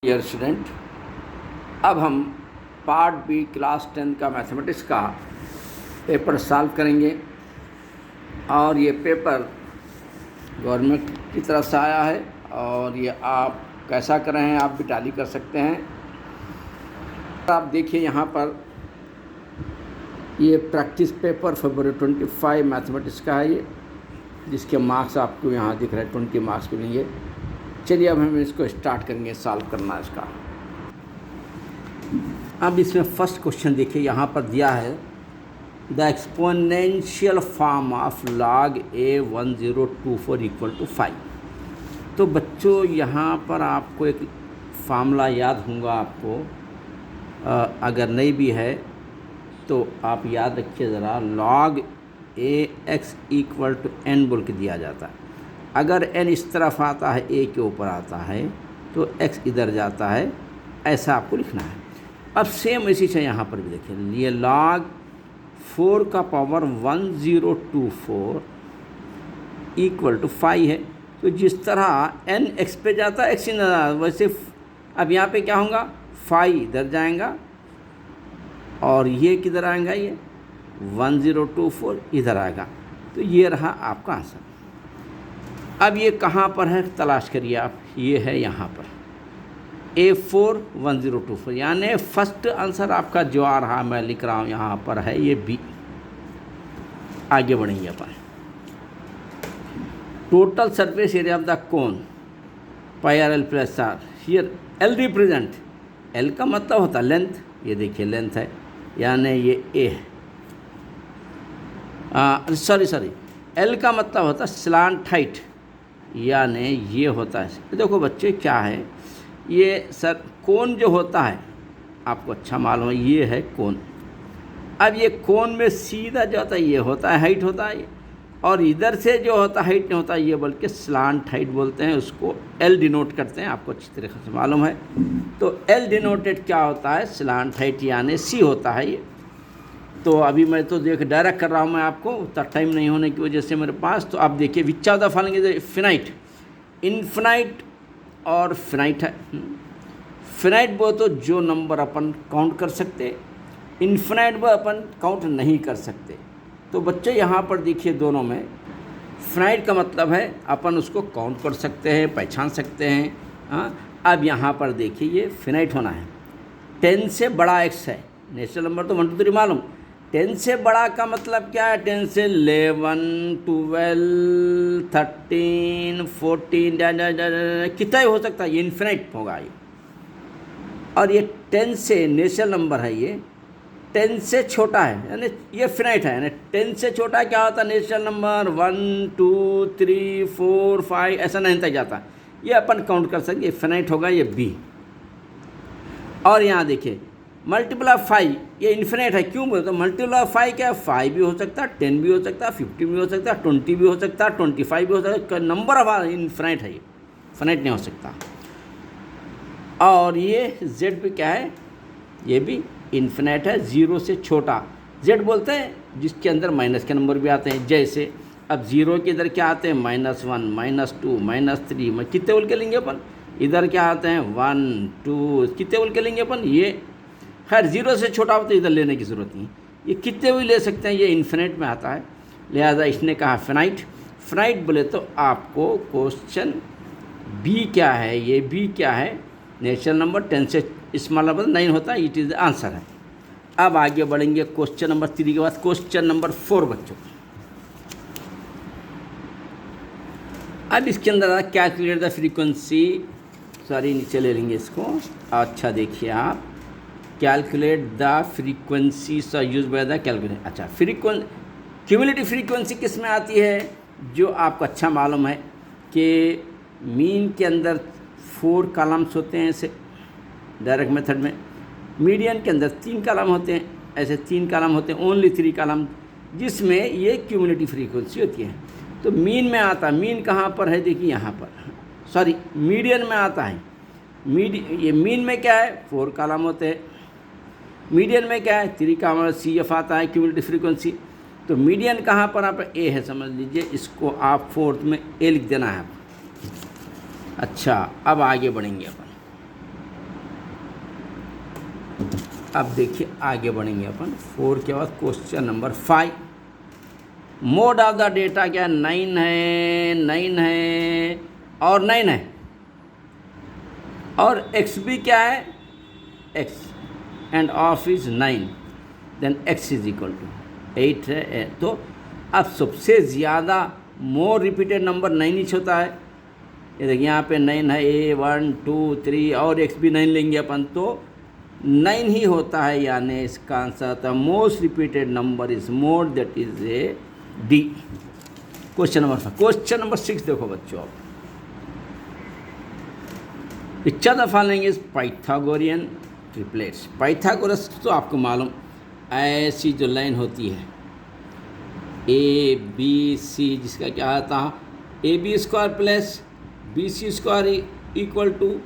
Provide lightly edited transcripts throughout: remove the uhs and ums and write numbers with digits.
Dear student, अब हम part B class 10 का मैथमेटिक्स का पेपर सॉल्व करेंगे। और ये पेपर गवर्नमेंट की तरफ से आया है और ये आप कैसा कर रहे हैं आप भी टैली कर सकते हैं। आप देखिए यहाँ पर ये प्रैक्टिस पेपर फरवरी 25 मैथमेटिक्स का है, ये जिसके मार्क्स आपको यहाँ दिख रहे हैं 20 मार्क्स मिलेंगे। चलिए अब हम इसको स्टार्ट करेंगे सॉल्व करना इसका। अब इसमें फर्स्ट क्वेश्चन देखिए, यहाँ पर दिया है the exponential form of log a1024 equal to 5। तो बच्चों यहाँ पर आपको एक फार्मूला याद होगा आपको, अगर नहीं भी है तो आप याद रखिए ज़रा। log ax equal to n बोल के दिया जाता है। अगर n इस तरफ आता है, a के ऊपर आता है तो x इधर जाता है, ऐसा आपको लिखना है। अब सेम इसी से यहाँ पर भी देखिए, ये log 4 का पावर 1024 इक्वल टू 5 है। तो जिस तरह n x पे जाता है x इधर, वैसे अब यहाँ पे क्या होगा, 5 इधर जाएगा और ये किधर आएगा, ये 1024 इधर आएगा। तो ये रहा आपका आंसर। अब ये कहाँ पर है तलाश करिए आप, ये है यहाँ पर A4 1024, यानी फर्स्ट आंसर आपका जो आ रहा मैं लिख रहा हूँ यहाँ पर है ये B। आगे बढ़ेंगे अपन। Total surface area of the cone pi r l plus r. Here L represent, L का मतलब होता है लेंथ, ये देखिए लेंथ है, यानी ये A है। सॉरी L का मतलब होता है स्लांट हाइट, यानी ये होता है। देखो बच्चे क्या है, ये सर कोन जो होता है आपको अच्छा मालूम है, ये है कोन। अब ये कोन में सीधा जो होता है ये होता है हाइट होता है, और इधर से जो होता है हाइट नहीं होता, ये बल्कि स्लांट हाइट बोलते हैं, उसको L डिनोट करते हैं, आपको अच्छी तरीके से मालूम है। तो L डिनोटेड क्या होता है, स्लांट हाइट, यानी C होता है ये। तो अभी मैं तो डायरेक्ट कर रहा हूँ मैं आपको, उतना टाइम नहीं होने की वजह से मेरे पास। तो आप देखिए विच of the following is finite, infinite और फिनाइट है। फिनाइट वो तो जो नंबर अपन काउंट कर सकते, इनफिनाइट वो अपन काउंट नहीं कर सकते। तो बच्चे यहाँ पर देखिए दोनों में फिनाइट का मतलब है अपन उसको काउंट कर सकते हैं, पहचान सकते हैं। हाँ, अब यहाँ पर देखिए ये फिनाइट होना है। 10 से बड़ा x है, नेचुरल नंबर तो 1 2 3 मालूम। 10 से बड़ा का मतलब क्या है, 10 से 11 12 13 14 कितना ही हो सकता है, ये इन्फिनाइट होगा ये। और ये 10 से नेचुरल नंबर है, ये 10 से छोटा है, यानी ये फिनाइट है। यानी 10 से छोटा क्या होता है, नेचुरल नंबर 1 2 3 4 5 ऐसा नहीं तक जाता, ये अपन काउंट कर सकते, ये फिनाइट होगा, ये B। और यहाँ देखिए मल्टीपल ऑफ 5, ये इन्फिनाइट है। क्यों बोलते हैं मल्टीपल ऑफ 5? क्या 5 भी हो सकता है, 10 भी हो सकता है, 50 भी हो सकता है, 20 भी हो सकता है, 25 भी हो सकता है। नंबर ऑफ इन्फिनाइट है, ये फिनाइट नहीं हो सकता। और ये Z भी क्या है, ये भी इन्फिनाइट है, 0 से छोटा। Z बोलते हैं जिसके अंदर माइनस के नंबर भी आते हैं। जैसे अब 0 के इधर क्या आते हैं, -1 -2 -3, कितने बोल के लेंगे अपन, इधर क्या आते हैं 1 2, कितने बोल के लेंगे अपन, ये खैर 0 से छोटा हो तो इधर लेने की ज़रूरत नहीं, ये कितने भी ले सकते हैं, ये इन्फिनाइट में आता है। लिहाजा इसने कहा फिनाइट। फिनाइट बोले तो आपको क्वेश्चन B क्या है, ये B क्या है, नेचुरल नंबर 10 से स्मॉल नंबर 9 होता है, इट इज़ द आंसर है। अब आगे बढ़ेंगे क्वेश्चन नंबर 3 के बाद क्वेश्चन नंबर 4 बच्चों। अब इसके अंदर कैलकुलेट द फ्रीक्वेंसी, सॉरी नीचे ले लेंगे इसको। अच्छा देखिए आप, calculate the frequency use by the calculator. अच्छा क्यूमुलेटिव फ्रीक्वेंसी किस में आती है, जो आपको अच्छा मालूम है कि मीन के अंदर 4 कॉलम्स होते हैं ऐसे डायरेक्ट मेथड में, मीडियन के अंदर 3 कॉलम होते हैं, ऐसे 3 कॉलम होते हैं, ओनली 3 कॉलम, जिसमें ये क्यूमुलेटिव फ्रीक्वेंसी होती है। तो मीन में आता है, मीन कहाँ पर है देखिए यहाँ पर, सॉरी मीडियन में आता है। ये मीन में क्या है, 4 कॉलम होते हैं, मीडियन में क्या है 3 कॉलम, CF आता है क्यूमुलेटिव फ्रीक्वेंसी। तो मीडियन कहाँ पर आप A है, समझ लीजिए, इसको आप 4th में A लिख देना है। अच्छा अब आगे बढ़ेंगे अपन। अब देखिए आगे बढ़ेंगे अपन 4 के बाद question number 5। Mode of the data क्या 9 है, 9 है और 9 है, और एक्स भी क्या है, X and of is 9, then X is equal to 8 है। तो अब सबसे ज़्यादा मोर रिपीटेड नंबर 9 ही होता है। ये देखिए यहाँ पे 9 है, ए 1 2 3 और एक्स भी 9 लेंगे अपन तो 9 ही होता है, यानी इसका आंसर था most repeated number is more, that is A D. Question number 5। Question number 6 देखो बच्चों, picture the following is Pythagorean triplets. Pythagoras तो आपको मालूम, ऐसी जो लाइन होती है ए बी सी, जिसका क्या आता है A B square plus B C square equal to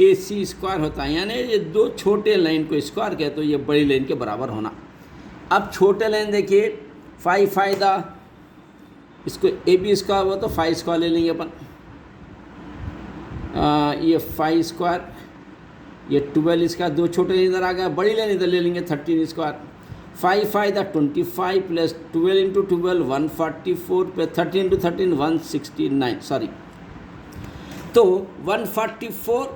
A C square होता है, यानी ये दो छोटे लाइन को स्क्वायर कहते तो ये बड़ी लाइन के बराबर होना। अब छोटे लाइन देखिए 5 फायदा, इसको ए बी स्क्वायर हो तो 5 स्क्वायर ले लेंगे अपन, ये 5 स्क्वायर, ये 12 इसका, दो छोटे लाइन इधर आ गया, बड़ी लाइन इधर ले लेंगे 13 स्क्वायर। 5 फायदा 25 plus 12 into 12 144 plus 13 into 13 169, sorry, तो 144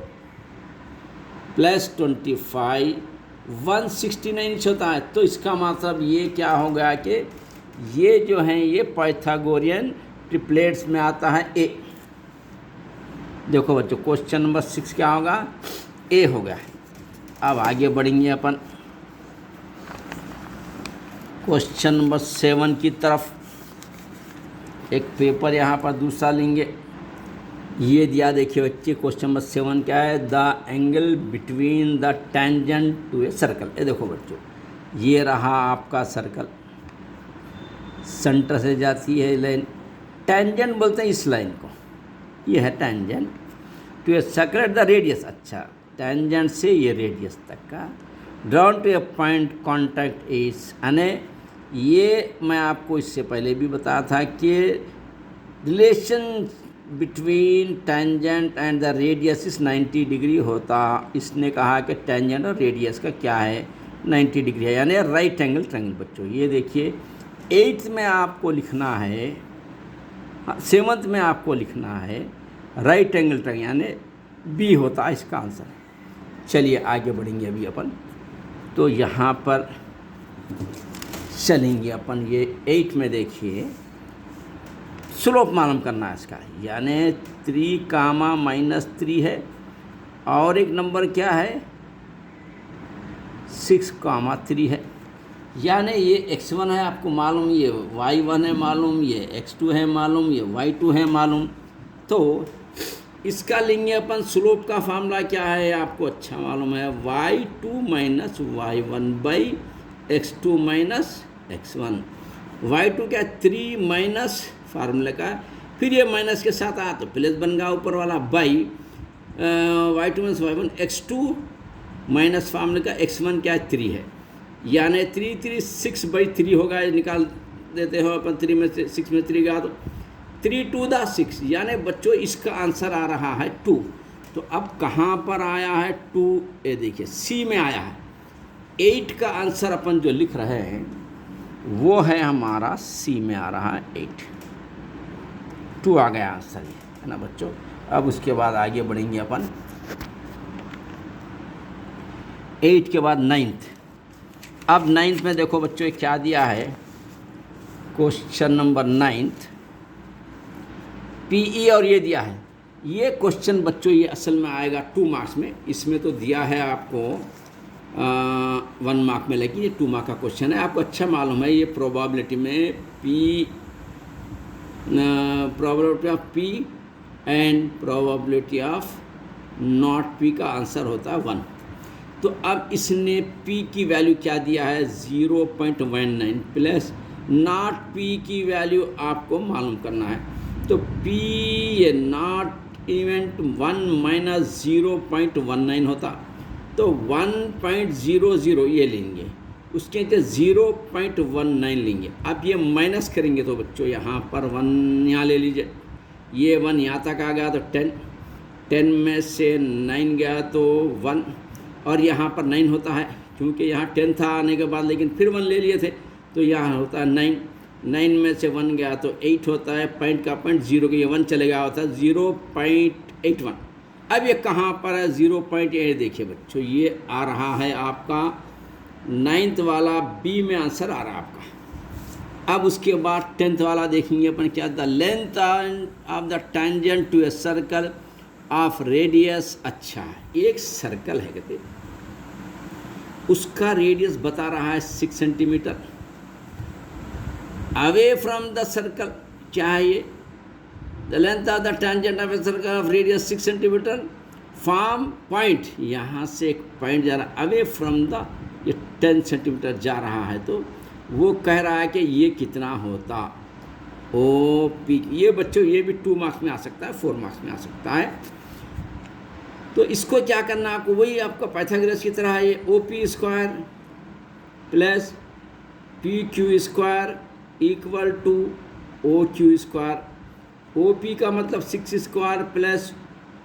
प्लस 25 169 होता है। तो इसका मतलब ये क्या हो गया कि ये जो हैं ये पाइथागोरियन ट्रिपलेट्स में आता है ए। देखो बच्चों क्वेश्चन नंबर 6 क्या होगा, ए हो गया। अब आगे बढ़ेंगे अपन क्वेश्चन नंबर 7 की तरफ। एक पेपर यहाँ पर दूसरा लेंगे, ये दिया देखिए बच्चे क्वेश्चन नंबर 7 क्या है, the angle between the tangent to a circle. ये देखो बच्चों, ये रहा आपका सर्कल, सेंटर से जाती है लाइन, टेंजेंट बोलते हैं इस लाइन को, ये है tangent to a circle at the radius. अच्छा, टेंजेंट से ये रेडियस तक का, drawn to a point contact is, यानी ये मैं आपको इससे पहले भी बताया था कि relation between tangent and the radius is 90 degree होता। इसने कहा कि टेंजेंट और रेडियस का क्या है 90 डिग्री है, यानी राइट एंगल ट्रायंगल। बच्चों ये देखिए 8th में आपको लिखना है, 7th में आपको लिखना है राइट एंगल ट्रायंगल, यानी बी होता है इसका आंसर। चलिए आगे बढ़ेंगे अभी अपन, तो यहाँ पर चलेंगे अपन, ये 8 में देखिए स्लोप मालूम करना है इसका, यानी 3 कामा -3 है, और एक नंबर क्या है 6 कामा 3 है, यानी ये x1 है आपको मालूम, ये y1 है मालूम, ये x2 है मालूम, ये y2 है मालूम। तो इसका लेंगे अपन, स्लोप का फार्मूला क्या है आपको अच्छा मालूम है, y2 minus y1 by x2 minus x1। y2 क्या 3 माइनस फार्मूले का, फिर ये माइनस के साथ आया तो प्लस बन गया ऊपर वाला, by y2 minus y1, x2 minus फार्मूले का x1 क्या 3 है, यानी 3 3 6/3 होगा, ये निकाल देते हो अपन, 3 में से 6 में 3 गया तो 3 2 द 6, यानी बच्चों इसका आंसर आ रहा है 2। तो अब कहाँ पर आया है 2, ये देखिए सी में आया है। 8 का आंसर अपन जो लिख रहे हैं वो है हमारा सी में आ रहा है 8, 2 आ गया आंसर, है ना बच्चों। अब उसके बाद आगे बढ़ेंगे अपन 8 के बाद 9th। अब 9th में देखो बच्चों क्या दिया है, क्वेश्चन नंबर 9th पीई, और ये दिया है, ये क्वेश्चन बच्चों ये असल में आएगा 2 मार्क्स में, इसमें तो दिया है आपको 1 मार्क में, लेकिन ये 2 मार्क का क्वेश्चन है। आपको अच्छा मालूम है ये प्रोबेबिलिटी में probability of P and probability of not P का आंसर होता है 1। तो अब इसने पी की वैल्यू क्या दिया है 0.19 प्लस नॉट पी की वैल्यू आपको मालूम करना है। तो पी ये नॉट इवेंट 1 माइनस 0.19 होता, तो 1.00 ये लेंगे, उसके नीचे 0.19 लेंगे। अब ये माइनस करेंगे तो बच्चों यहाँ पर 1 यहाँ ले लीजिए, ये 1 यहाँ तक आ गया तो 10 में से 9 गया तो 1, और यहाँ पर 9 होता है, क्योंकि यहाँ 10 था आने के बाद, लेकिन फिर 1 ले लिए थे, तो यहाँ होता है 9। 9 में से 1 गया तो 8 होता है, पॉइंट का पॉइंट 0 के ये 1 चले गया होता है 0.81। अब ये कहाँ पर है 0.8? देखिए बच्चों, ये आ रहा है आपका 9th वाला बी में आंसर आ रहा है आपका। अब उसके बाद 10th वाला देखेंगे अपन क्या, the length of the tangent to a circle of radius. अच्छा है, एक सर्कल है कहते, उसका रेडियस बता रहा है 6 centimetre. Away from the circle क्या है ये, the length of the tangent of A circle of radius 6 centimetre from point, यहाँ से एक पॉइंट जा रहा है, अवे फ्रॉम द, ये 10 सेंटीमीटर जा रहा है, तो वो कह रहा है कि ये कितना होता, ओ पी। ये बच्चों ये भी 2 मार्क्स में आ सकता है, 4 मार्क्स में आ सकता है। तो इसको क्या करना है आपको, वही आपका पाइथागोरस की तरह है, ये O P square plus P Q square equal to O Q square. O P का मतलब 6 square plus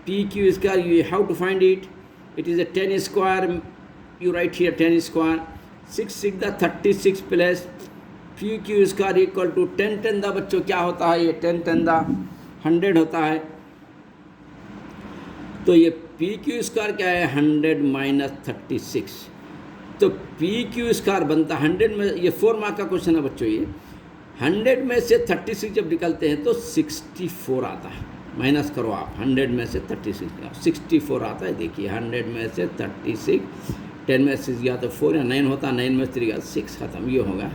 P Q square, you have to find it, it is a 10 square, you write here 10 square, 6 6 the 36 plus P Q square equal to 10 10 the बच्चों क्या होता है, ये 10 10 the 100 होता है। तो ये पी क्यू स्क्वायर क्या है 100 माइनस 36, तो पी क्यू स्क्वायर बनता 100 में, ये 4 मार्क का क्वेश्चन है बच्चों। ये 100 में से 36 जब निकलते हैं तो 64 आता है, माइनस करो आप 100 में से 36 64 आता है। देखिए 100 में से 36, 10 में से गया तो 4 या 9 होता, 9 में से गया 6, खत्म, ये होगा।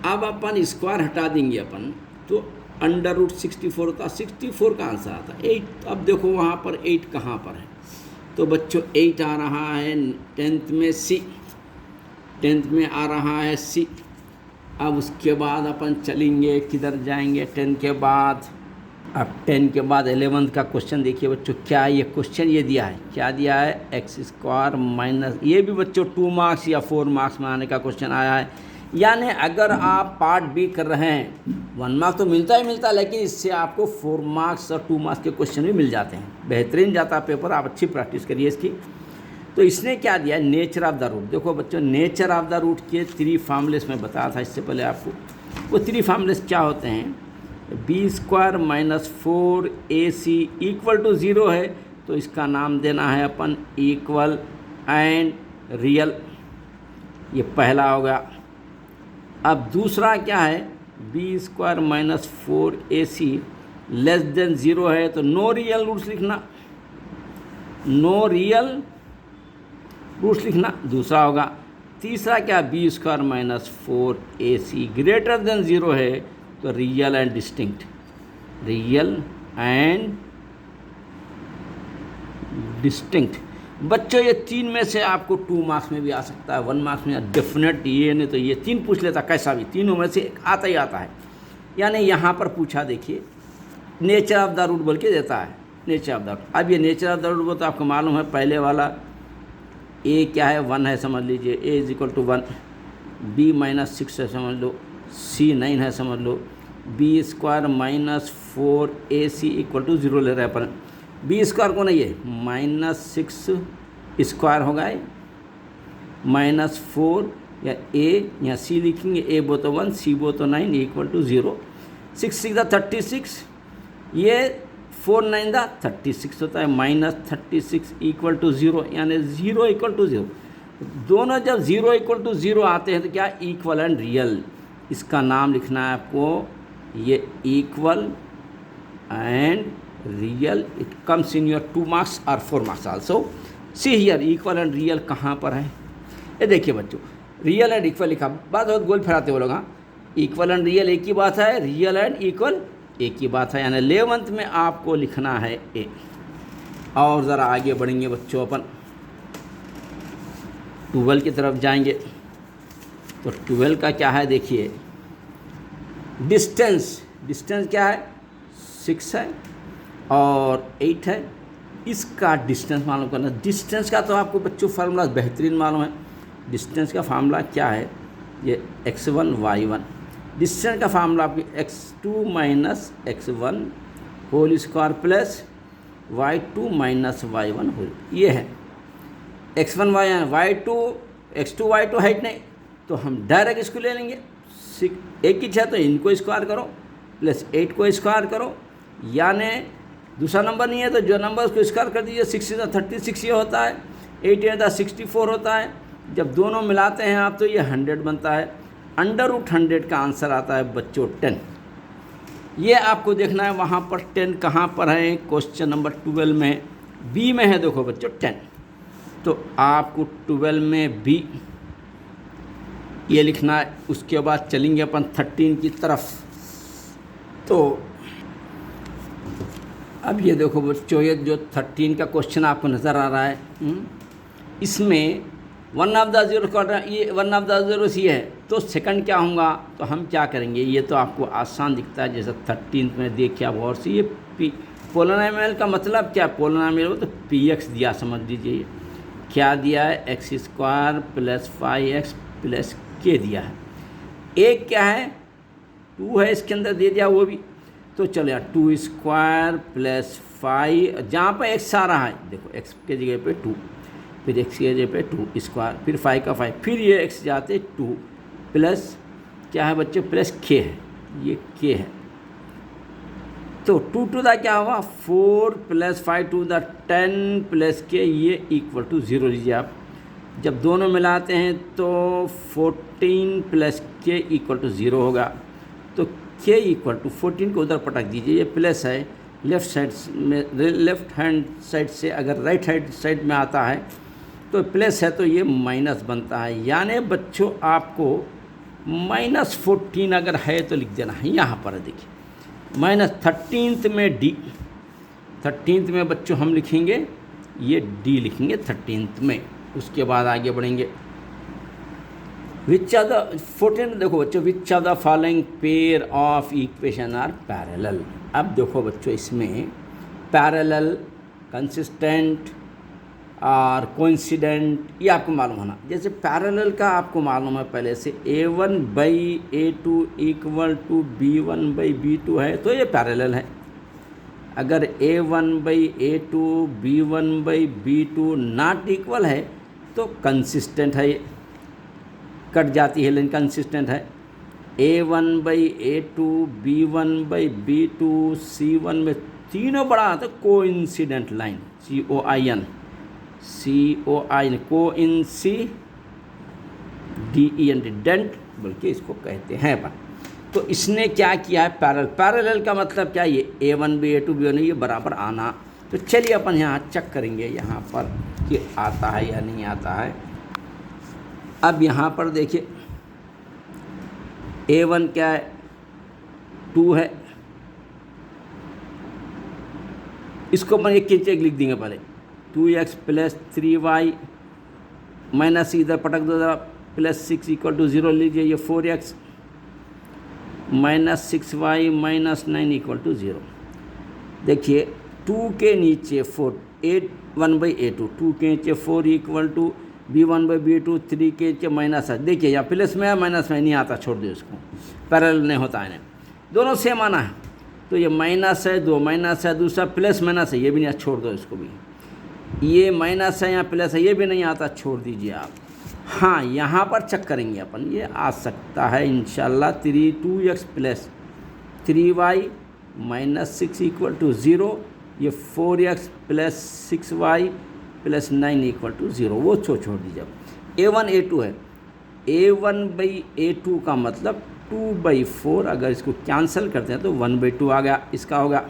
अब अपन स्क्वायर हटा देंगे अपन, तो √64 होता, 64 का आंसर आता 8। अब देखो वहाँ पर 8 कहाँ पर है, तो बच्चों 8 आ रहा है 10th में सी, 10th में आ रहा है सी। अब उसके बाद अपन चलेंगे, किधर जाएंगे 10 के बाद, अब 10 के बाद 11th का क्वेश्चन देखिए बच्चों, क्या ये क्वेश्चन ये दिया है, क्या दिया है, एक्स स्क्वायर माइनस, ये भी बच्चों 2 मार्क्स या 4 मार्क्स में आने का क्वेश्चन आया है। यानी अगर आप पार्ट बी कर रहे हैं 1 मार्क तो मिलता ही मिलता है, लेकिन इससे आपको 4 मार्क्स और 2 मार्क्स के क्वेश्चन भी मिल जाते हैं। बेहतरीन जाता है पेपर, आप अच्छी प्रैक्टिस करिए इसकी। तो इसने क्या दिया है, नेचर ऑफ द रूट। देखो बच्चों, नेचर ऑफ द रूट के 3 फार्मूलेस में बताया था इससे पहले आपको। वो 3 फार्मूलेस क्या होते हैं, B square minus 4ac equal to 0 है, तो इसका नाम देना है अपन इक्वल एंड रियल, ये पहला हो गया। अब दूसरा क्या है, B square minus 4ac less than 0 है, तो नो रियल रूट्स लिखना, नो रियल रूट्स लिखना, दूसरा होगा। तीसरा क्या, B square minus 4ac greater than 0 है, तो real and distinct, real and distinct. बच्चों ये 3 में से आपको 2 मार्क्स में भी आ सकता है, 1 मार्क्स में डेफिनेट, ये नहीं तो ये 3 पूछ लेता, कैसा भी तीनों में से एक आता ही आता है। यानी यहाँ पर पूछा, देखिए नेचर ऑफ द रूट बोल के देता है, नेचर ऑफ द रूट। अब ये नेचर ऑफ द रूट वो तो आपको मालूम है, पहले वाला ए क्या है 1 है समझ लीजिए, a is equal to 1, b minus 6 है समझ लो, सी 9 है समझ लो, b square minus 4ac equal to 0 ले रहे हैं अपन। बी स्क्वायर को नहीं है, माइनस 6 स्क्वायर होगा माइनस 4 या ए या सी लिखेंगे, ए बो तो 1 सी बो तो 9 इक्वल टू 0। 6 6 द 36, ये 4 9 द 36 होता है, माइनस 36 इक्वल टू 0, यानी 0 इक्वल टू 0। दोनों जब 0 इक्वल टू 0 आते हैं तो क्या, इक्वल एंड रियल, इसका नाम लिखना है आपको, ये equal and real. It comes in your 2 marks और 4 marks also. See here equal and real कहाँ पर है, ये देखिए बच्चों, रियल एंड इक्वल लिखा, बात बहुत गोल फैलाते वो लोग। हाँ, इक्वल एंड रियल एक ही बात है, रियल एंड इक्वल एक ही बात है, यानी 11th में आपको लिखना है ए। और ज़रा आगे बढ़ेंगे बच्चों, अपन 12 की तरफ जाएंगे। तो 12 का क्या है, देखिए डिस्टेंस, डिस्टेंस क्या है 6 है और 8 है, इसका डिस्टेंस मालूम करना। डिस्टेंस का तो आपको बच्चों फार्मूला बेहतरीन मालूम है। डिस्टेंस का फार्मूला क्या है, ये x1 y1, डिस्टेंस का फार्मूला आपकी x2 minus x1 whole square plus y2 minus y1 whole, ये है x1 y2 x2 y2 height नहीं, तो हम डायरेक्ट इसको ले लेंगे। एक ही है तो इनको स्क्वायर करो प्लस 8 को स्क्वायर करो, यानी दूसरा नंबर नहीं है तो जो नंबर उसको स्क्वायर कर दीजिए। 6 × 36 ये होता है, 8 × 64 होता है। जब दोनों मिलाते हैं आप तो ये 100 बनता है। √100 का आंसर आता है बच्चों 10। ये आपको देखना है वहाँ पर 10 कहाँ पर है, क्वेश्चन नंबर 12 में बी में है। देखो बच्चों 10, तो आपको 12 में बी ये लिखना है। उसके बाद चलेंगे अपन 13 की तरफ। तो अब ये देखो बच्चों, ये जो 13 का क्वेश्चन आपको नज़र आ रहा है, इसमें 1 ऑफ द ज़ीरो क्वाड्रेंट, ये 1 ऑफ द ज़ीरोस ये है, तो सेकंड क्या होगा, तो हम क्या करेंगे, ये तो आपको आसान दिखता है। जैसे 13 में देखिए आप और से, ये पी पोलिनोमियल का मतलब क्या है, पोलिनोमियल तो px दिया, समझ लीजिए। ये क्या दिया है, x² + 5x + k दिया है। एक क्या है, 2 है, इसके अंदर दे दिया वो भी। तो चलो यार 2² + 5, जहाँ पर x आ रहा है देखो, x के जगह पे 2, फिर x की जगह पे 2 स्क्वायर, फिर 5 का 5, फिर ये x जाते 2 प्लस क्या है बच्चों, प्लस k है, ये k है। तो 2 टू द क्या हुआ 4 + 5 टू द 10 + k, ये = 0 लीजिए आप। जब दोनों मिलाते हैं तो 14 + k = 0 होगा। तो k = 14 को उधर पटक दीजिए, ये प्लस है लेफ़्ट साइड में, लेफ़्ट हैंड साइड से अगर राइट हैंड साइड में आता है तो प्लस है, तो ये माइनस बनता है। यानी बच्चों आपको -14 अगर है तो लिख देना है, यहाँ पर देखिए -13 में d, 13 में बच्चों हम लिखेंगे, ये d लिखेंगे 13 में। उसके बाद आगे बढ़ेंगे। विच ऑफ द 14 देखो बच्चों, which of the following pair of equation are parallel. अब देखो बच्चों, इसमें पैरेलल, कंसिस्टेंट और कोइंसिडेंट ये आपको मालूम होना। जैसे पैरेलल का आपको मालूम है पहले से, A1/A2 = B1/B2 है, तो ये पैरेलल है। अगर A1/A2 B1/B2 नॉट इक्वल है तो कंसिस्टेंट है, ये कट जाती है लेकिन कंसिस्टेंट है। A1/A2 B1/B2 C1 में तीनों बड़ा आता है कोइंसिडेंट लाइन, COIN कोइंसिडेंट बल्कि इसको कहते हैं अपन। तो इसने क्या किया है, पैरेलल का मतलब क्या है, ये A1/A2 B1 ये बराबर आना। तो चलिए अपन यहाँ चेक करेंगे यहाँ पर कि आता है या नहीं आता है। अब यहाँ पर देखिए A1 क्या है, 2 है, इसको अपन एक लिख देंगे पहले, 2x + 3y माइनस इधर पटक दो ज़रा, +6 = 0 लीजिए। ये 4x -6y -9 = 0। देखिए 2 के नीचे 4, 1/A2, 2 के नीचे 4 = B1/B2, 3 के नीचे माइनस है। देखिए यहाँ प्लस में है, माइनस में नहीं आता, छोड़ दो इसको, पैरेलल नहीं होता है, दोनों सेम आना है। तो ये माइनस है, 2 माइनस है, दूसरा प्लस माइनस है, ये भी नहीं, छोड़ दो इसको भी। ये माइनस है, यहाँ प्लस है, ये भी नहीं आता, छोड़ दीजिए आप। हाँ, यहाँ पर चेक करेंगे अपन, ये आ सकता है इंशाल्लाह। 2x + 3y -6 = 0, ये 4x + 6y + 9 = 0, वो छोड़ दीजिए। A1/A2 है, A1/A2 का मतलब 2/4, अगर इसको कैंसिल करते हैं तो 1/2 आ गया, इसका होगा।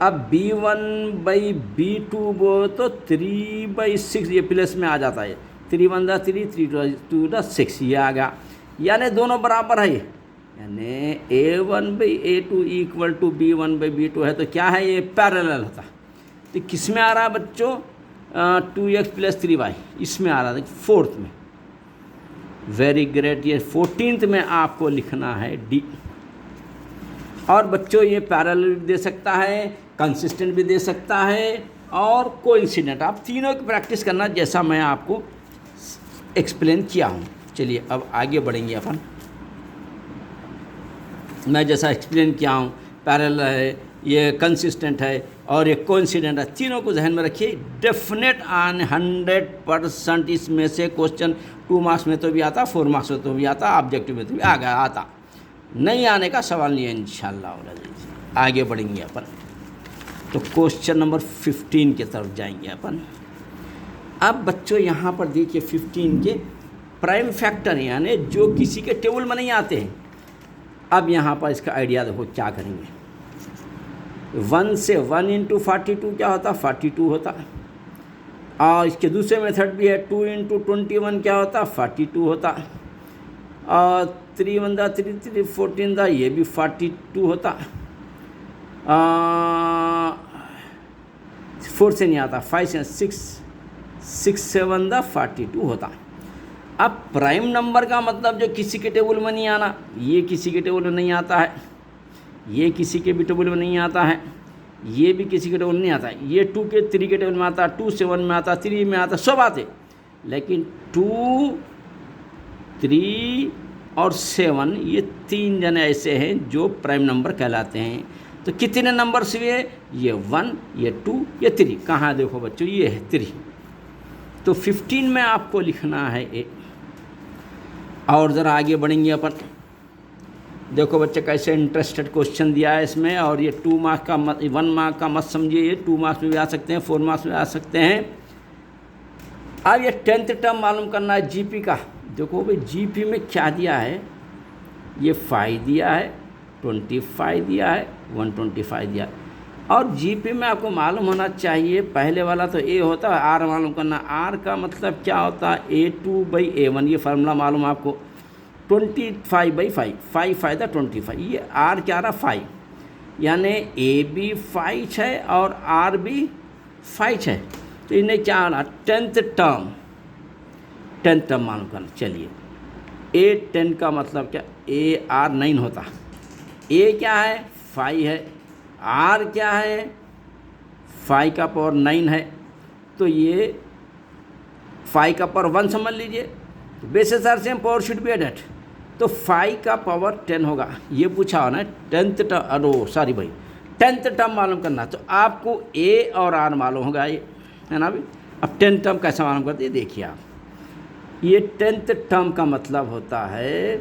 अब B1/B2 वो तो 3/6, ये प्लस में आ जाता है, 3 × 1 = 3, 3 × 2 = 6, ये आ गया। यानी दोनों बराबर है, यानी A1/A2 = B1/B2 है, तो क्या है, ये पैरेलल होता है। तो किस में आ रहा है बच्चों, 2x + 3y, इसमें आ रहा है 4th में। वेरी ग्रेट, ये 14th में आपको लिखना है D। और बच्चों ये पैरेलल भी दे सकता है, कंसिस्टेंट भी दे सकता है और कोइंसिडेंट। आप तीनों की प्रैक्टिस करना, जैसा मैं आपको एक्सप्लेन किया हूँ। चलिए अब आगे बढ़ेंगे अपन। मैं जैसा एक्सप्लेन किया हूँ, पैरेलल है, ये कंसिस्टेंट है और एक कोइंसिडेंट है। तीनों को ध्यान में रखिए। डेफिनेट ऑन 100% इसमें से क्वेश्चन 2 मार्क्स में तो भी आता, 4 मार्क्स में तो भी आता, ऑब्जेक्टिव में तो भी आता, नहीं आने का सवाल नहीं है इंशाल्लाह। आगे बढ़ेंगे अपन, तो क्वेश्चन नंबर 15 की तरफ जाएंगे अपन। अब बच्चों यहाँ पर देखिए 15 के प्राइम फैक्टर यानी जो किसी के टेबल में नहीं आते हैं। अब यहाँ पर इसका आइडिया देखो क्या करेंगे। 1 से 1 इंटू 42 क्या होता, 42 होता। और इसके दूसरे मेथड भी है, 2 इंटू 21 क्या होता, 42 होता। और 3 1 3 3 14 ये भी 42 होता। 4 से नहीं आता, 5 से 6 7 42 होता। अब प्राइम नंबर का मतलब जो किसी के टेबल में नहीं आना, ये किसी के टेबल में नहीं आता है, ये किसी के भी टेबल में नहीं आता है, ये भी किसी के टेबल में नहीं आता है। ये 2 के 3 के टेबल में आता, 2 7 में आता, 3 में आता, सब आते। लेकिन 2 3 और 7 ये 3 जने ऐसे हैं जो प्राइम नंबर कहलाते हैं। तो कितने नंबर्स हुए, ये 1, ये 2, ये 3। कहाँ देखो बच्चों, ये है 3। तो 15 में आपको लिखना है ए। और ज़रा आगे बढ़ेंगे अपन। देखो बच्चे कैसे इंटरेस्टेड क्वेश्चन दिया है इसमें। और ये 2 मार्क्स का 1 मार्क का मत समझिए, ये 2 मार्क्स में भी आ सकते हैं, 4 मार्क्स में आ सकते हैं। अब ये 10th टर्म मालूम करना है जीपी का। देखो भाई जीपी में क्या दिया है, ये 5 दिया है, 25 दिया है, 125 दिया है। और जीपी में आपको मालूम होना चाहिए, पहले वाला तो ए होता है, आर मालूम करना। आर का मतलब क्या होता है, A2/A1, ये फार्मूला मालूम आपको। 25/5, 5 फायदा 25, ये आर क्या रहा 5, यानी ए भी 5 है और आर भी 5 है। तो इन्हें क्या होना, 10th टर्म मालूम करना। चलिए A10 का मतलब क्या, AR 9 होता। ए क्या है, 5 है, आर क्या है, 5 का पावर 9 है। तो ये 5 का पावर 1 समझ लीजिए। Bases are same, power should be added. तो 5 का पावर 10 होगा। ये पूछा हो ना 10th टर्म मालूम करना। तो आपको ए और आर मालूम होगा, ये है ना भाई। अब 10th टर्म कैसे मालूम करते हैं, देखिए आप। ये 10th टर्म का मतलब होता है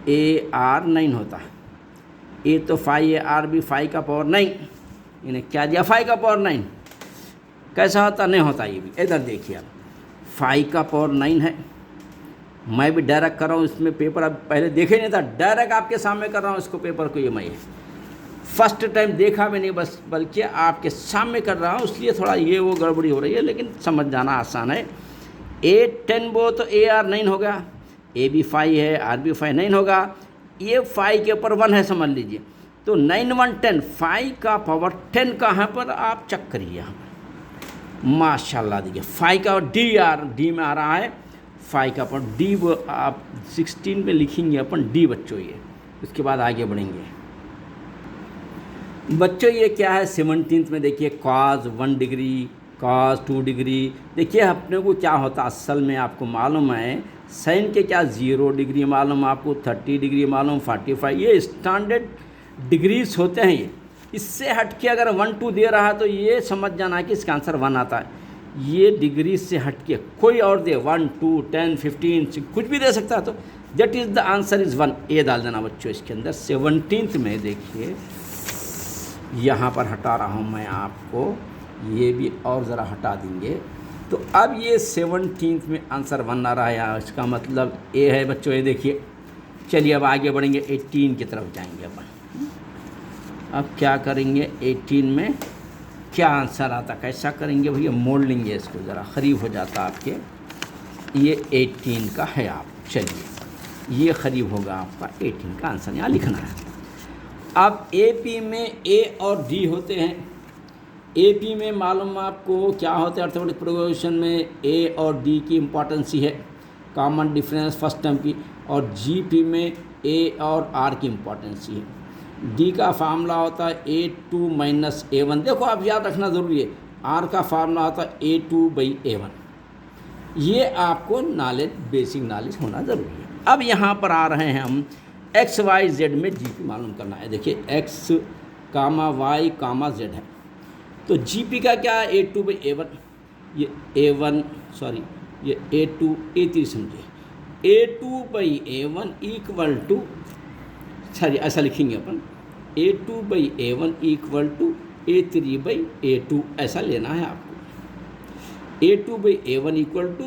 AR 9 होता है। ए तो 5 है, आर भी 5 का पावर 9, इन्हें क्या दिया, 5 का पावर 9। कैसा होता, नहीं होता ये भी। इधर देखिए आप, 5 का पावर 9 है। मैं भी डायरेक्ट कर रहा हूँ इसमें पेपर, अब पहले देखे नहीं था, डायरेक्ट आपके सामने कर रहा हूँ इसको पेपर को। ये मैं फर्स्ट टाइम देखा भी नहीं, बस बल्कि आपके सामने कर रहा हूँ, इसलिए थोड़ा ये वो गड़बड़ी हो रही है, लेकिन समझ जाना आसान है। A10 वो तो AR 9 होगा, ए भी 5 है, आर भी 5, 9 होगा। ये 5 के ऊपर 1 है समझ लीजिए। तो 9 1 10, 5 का पावर 10 कहाँ पर आप चेक करिए यहाँ पर, माशाल्लाह देखिए 5 का डी में आ रहा है, 5 का पावर डी। आप 16 में लिखेंगे अपन डी बच्चों। ये उसके बाद आगे बढ़ेंगे बच्चों। ये क्या है 17th में, देखिए cos 1 डिग्री, cos 2 डिग्री। देखिए अपने को क्या होता असल में आपको मालूम है, साइन के क्या 0 डिग्री मालूम, आपको 30 डिग्री मालूम, 45, ये स्टैंडर्ड डिग्रीज होते हैं। ये इससे हट के अगर 1 2 दे रहा है तो ये समझ जाना कि इसका आंसर 1 आता है। ये डिग्री से हट के कोई और दे 1 2 10 15 कुछ भी दे सकता है, तो that is the answer is 1। ये डाल देना बच्चों इसके अंदर। 17th में देखिए यहाँ पर हटा रहा हूँ मैं आपको, ये भी और ज़रा हटा देंगे। तो अब ये 17th में आंसर 1 आ रहा है, इसका मतलब ए है बच्चों। ये देखिए, चलिए अब आगे बढ़ेंगे, 18 की तरफ जाएंगे अपन। अब क्या करेंगे 18 में, क्या आंसर आता, कैसा करेंगे भैया, मोड़ लेंगे इसको, ज़रा करीब हो जाता आपके। ये 18 का है आप, चलिए ये करीब होगा आपका 18 का आंसर, यहाँ लिखना है। अब AP में A और D होते हैं। AP में मालूम आपको क्या होते हैं, अर्थमेटिक प्रोग्रेशन में A और D की इम्पोर्टेंस ही है, कॉमन डिफरेंस फर्स्ट टर्म की। और GP में A और R की इम्पोर्टेंस ही है। D का फार्मूला होता है A2 - A1। देखो आप याद रखना ज़रूरी है, R का फार्मूला होता है A2/A1। ये आपको नॉलेज, बेसिक नॉलेज होना ज़रूरी है। अब यहाँ पर आ रहे हैं हम XYZ में GP मालूम करना है। देखिए X, Y, Z है। तो GP का क्या है, A2/A1, ये A1 सॉरी ये A2 A3 समझिए, A2/A1 इक्वल टू, सॉरी ऐसा लिखेंगे अपन, A2/A1 इक्वल टू A3/A2 ऐसा लेना है आपको। A2/A1 इक्वल टू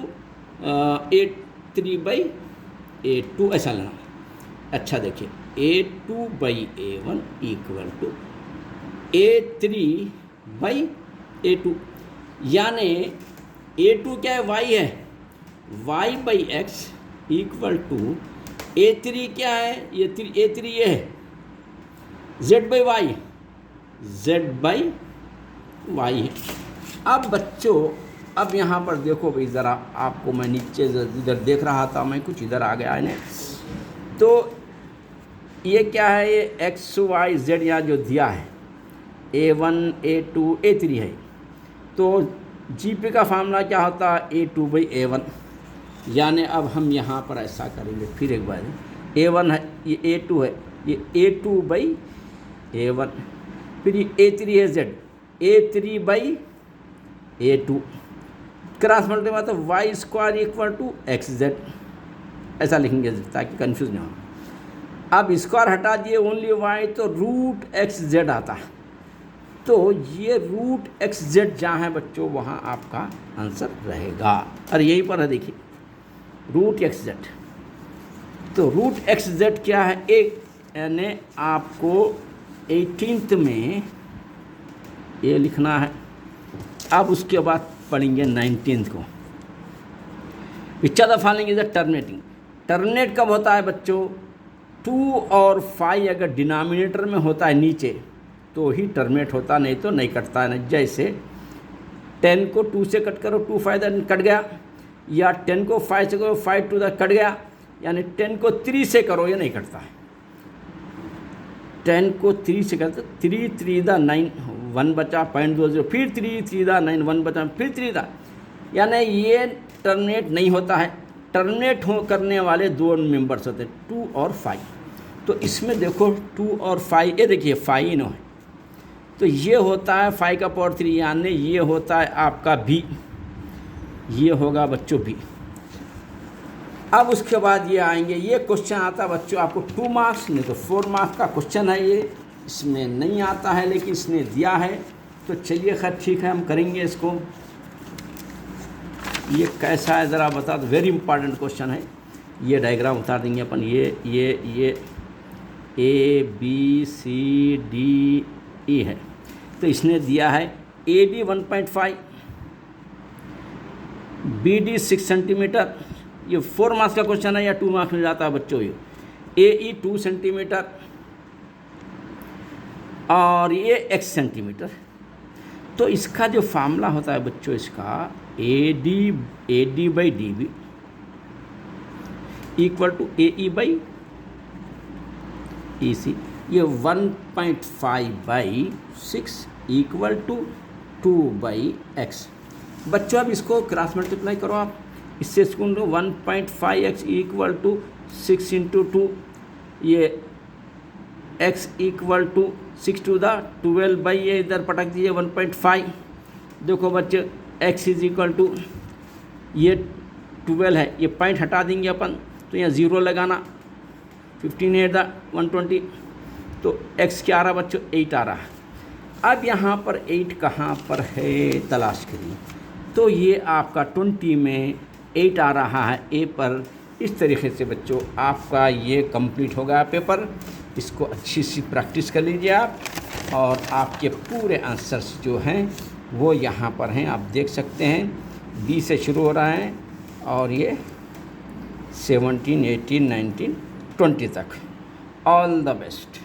A3/A2 ऐसा लेना है। अच्छा देखिए, A2/A1 इक्वल टू A3/A2, यानी A2 क्या है, y है, y/x इक्वल टू A3 क्या है, ये A3 ये है z/y, z/y है। अब बच्चों, अब यहाँ पर देखो भाई ज़रा, आपको मैं नीचे इधर देख रहा था, मैं कुछ इधर आ गया है। तो ये क्या है, ये x y z यहाँ जो दिया है A1 A2 A3 है। तो GP का फार्मूला क्या होता है, A2/A1, यानी अब हम यहाँ पर ऐसा करेंगे, फिर एक बार, A1 है, ये A2 है, ये A2/A1, फिर ये A3 है Z, A3/A2, क्रॉस मल्टीप्लाई तो y² इक्वल टू XZ ऐसा लिखेंगे ताकि कंफ्यूज नहीं हो। अब स्क्वायर हटा दिए, ओनली y, तो √XZ आता है। तो ये √XZ जहाँ है बच्चों, वहाँ आपका आंसर रहेगा। और यहीं पर है देखिए, √XZ। तो √XZ क्या है, एक यानी आपको 18th में ये लिखना है। अब उसके बाद पढ़ेंगे 19th को, विच of the following is the terminating. Terminate कब होता है बच्चों, 2 और 5 अगर डिनोमिनेटर में होता है नीचे तो ही टर्मिनेट होता, नहीं तो नहीं कटता है। ना जैसे 10 को 2 से कट करो, 2 5 कट गया, या 10 को 5 से करो, 5 2 कट गया, यानी 10 को 3 से करो, ये नहीं कटता है। 10 को 3 से करते, 3 3 9, 1 बचा, 0.20, फिर 3 3 9, 1 बचा, फिर 3 यानी ये टर्मिनेट नहीं होता है। टर्मिनेट करने वाले 2 मेंबर्स होते हैं, 2 और 5। तो इसमें देखो 2 और 5, ये देखिए 5 नो है, तो ये होता है 5 का पावर 3, यानी ये होता है आपका B, ये होगा बच्चों B। अब उसके बाद ये आएंगे, ये क्वेश्चन आता है बच्चों आपको 2 मार्क्स, नहीं तो 4 मार्क्स का क्वेश्चन है ये, इसमें नहीं आता है लेकिन इसने दिया है। तो चलिए खैर ठीक है, हम करेंगे इसको। ये कैसा है ज़रा बता दो, वेरी इंपॉर्टेंट क्वेश्चन है। ये डायग्राम उतार देंगे अपन, ये ABCDE है। तो इसने दिया है AD 1.5, BD 6 सेंटीमीटर, ये 4 मार्क्स का क्वेश्चन है या 2 मार्क्स में जाता है बच्चों। ये AE 2 सेंटीमीटर और ये x सेंटीमीटर। तो इसका जो फार्मूला होता है बच्चों, इसका AD/DB इक्वल टू AE/EC, ये 1.5/6 इक्वल टू 2/x। बच्चों अब इसको क्रॉस मल्टीप्लाई करो आप, इससे इसको 1.5x इक्वल टू 6 इंटू 2, ये x equal to 6 to the 12 ये इधर पटक दीजिए 1.5। देखो बच्चे x इज इक्वल टू, ये 12 है, ये पॉइंट हटा देंगे अपन, तो यहाँ 0 लगाना, 15 द 120, तो x क्या आ रहा बच्चों, 8 आ रहा है। अब यहाँ पर 8 कहाँ पर है तलाश करिए। तो ये आपका 20 में 8 आ रहा है ए पर। इस तरीके से बच्चों आपका ये कंप्लीट हो गया पेपर। इसको अच्छी सी प्रैक्टिस कर लीजिए आप, और आपके पूरे आंसर्स जो हैं वो यहाँ पर हैं, आप देख सकते हैं। बी से शुरू हो रहा है और ये 17, 18, 19, 20 तक। All the best.